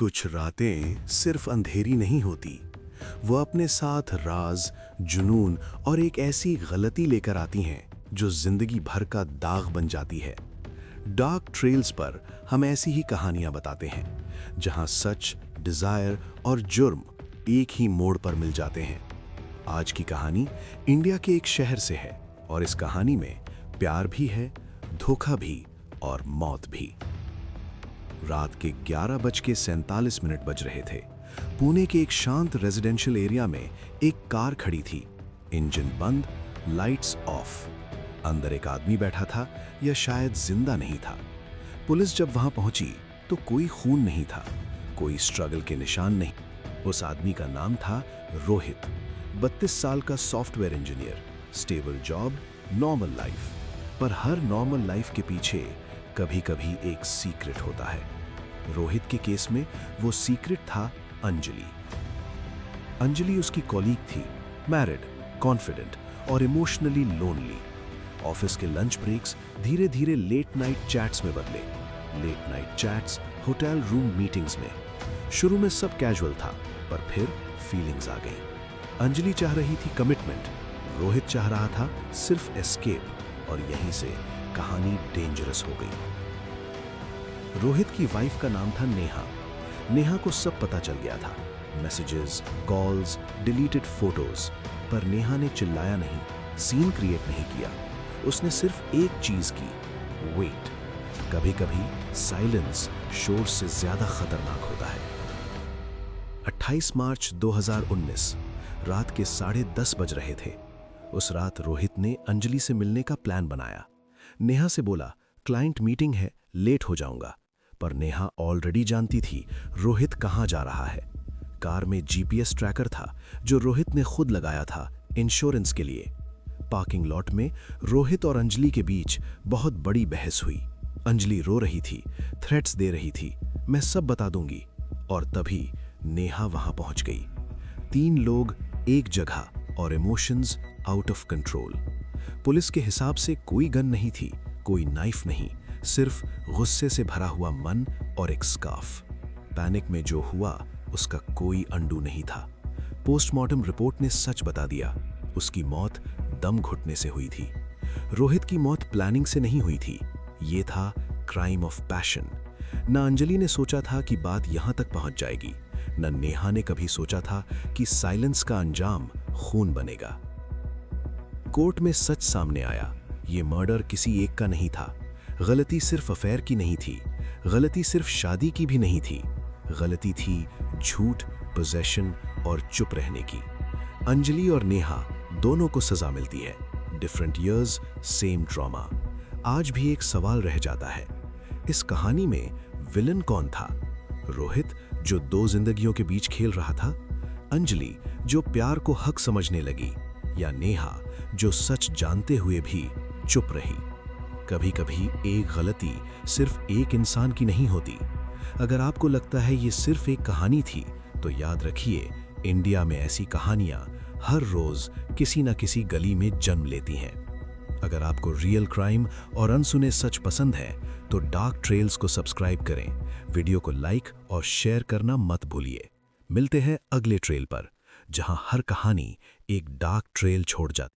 कुछ रातें सिर्फ अंधेरी नहीं होती, वो अपने साथ राज, जुनून और एक ऐसी गलती लेकर आती हैं जो जिंदगी भर का दाग बन जाती है। डार्क ट्रेल्स पर हम ऐसी ही कहानियां बताते हैं जहां सच, डिजायर और जुर्म एक ही मोड़ पर मिल जाते हैं। आज की कहानी इंडिया के एक शहर से है और इस कहानी में प्यार भी है, धोखा भी और मौत भी। रात के 11:47 बज रहे थे। पुणे के एक शांत रेजिडेंशियल एरिया में एक कार खड़ी थी। इंजन बंद, लाइट्स ऑफ। अंदर एक आदमी बैठा था या शायद जिंदा नहीं था। पुलिस जब वहां पहुंची तो कोई खून नहीं था, कोई स्ट्रगल के निशान नहीं। उस आदमी का नाम था रोहित। 32 साल का software engineer, stable job, normal life. पर हर नॉर्मल लाइफ के पीछे कभी कभी एक सीक्रेट होता है। रोहित के केस में वो सीक्रेट था अंजलि। अंजलि उसकी कॉलीग थी, मैरिड, कॉन्फिडेंट और इमोशनली लोनली। ऑफिस के लंच ब्रेक्स धीरे धीरे लेट नाइट चैट्स में बदले। Late night chats hotel room meetings में। शुरू में सब कैजुअल था, पर फिर फीलिंग्स आ गई। अंजलि चाह रही थी कमिटमेंट, रोहित चाह रहा था सिर्फ एस्केप, और यहीं से कहानी डेंजरस हो गई। रोहित की वाइफ का नाम था नेहा। नेहा को सब पता चल गया था, मैसेजेस, कॉल्स, डिलीटेड फोटोज। पर नेहा ने चिल्लाया नहीं, सीन क्रिएट नहीं किया। उसने सिर्फ एक चीज की, वेट। कभी कभी साइलेंस शोर से ज्यादा खतरनाक होता है। 28 मार्च 2019 रात के 10:30 बज रहे थे। उस रात रोहित ने अंजलि से मिलने का प्लान बनाया। नेहा से बोला, क्लाइंट मीटिंग है, लेट हो जाऊंगा। पर नेहा ऑलरेडी जानती थी रोहित कहां जा रहा है। कार में जीपीएस ट्रैकर था जो रोहित ने खुद लगाया था इंश्योरेंस के लिए। पार्किंग लॉट में रोहित और अंजलि के बीच बहुत बड़ी बहस हुई। अंजलि रो रही थी, थ्रेट्स दे रही थी, मैं सब बता दूंगी। और तभी नेहा वहां पहुंच गई। 3 लोग एक जगह और emotions out of control. Police के हिसाब से कोई गन नहीं थी, कोई नाइफ नहीं, सिर्फ गुस्से से भरा हुआ मन और एक स्कार्फ। पैनिक में जो हुआ उसका कोई अंडू नहीं था। पोस्टमार्टम रिपोर्ट ने सच बता दिया, उसकी मौत दम घुटने से हुई थी। रोहित की मौत प्लानिंग से नहीं हुई थी, ये था क्राइम ऑफ पैशन। न अंजलि ने सोचा था कि बात यहां तक पहुंच जाएगी, न नेहा ने कभी सोचा था कि साइलेंस का अंजाम खून बनेगा। कोर्ट में सच सामने आया, ये मर्डर किसी एक का नहीं था। गलती सिर्फ अफेयर की नहीं थी, गलती सिर्फ शादी की भी नहीं थी, गलती थी झूठ, पोजेशन और चुप रहने की। अंजलि और नेहा दोनों को सजा मिलती है। Different years, same drama. आज भी एक सवाल रह जाता है, इस कहानी में विलन कौन था? रोहित जो 2 जिंदगियों के बीच खेल रहा था, अंजलि जो प्यार को हक समझने लगी, या नेहा जो सच जानते हुए भी चुप रही? कभी कभी एक गलती सिर्फ एक इंसान की नहीं होती। अगर आपको लगता है ये सिर्फ एक कहानी थी, तो याद रखिए, इंडिया में ऐसी कहानियां हर रोज किसी न किसी गली में जन्म लेती हैं। अगर आपको रियल क्राइम और अनसुने सच पसंद है तो डार्क ट्रेल्स को सब्सक्राइब करें। वीडियो को लाइक और शेयर करना मत भूलिए। मिलते हैं अगले ट्रेल पर, जहां हर कहानी एक डार्क ट्रेल छोड़ जाती है।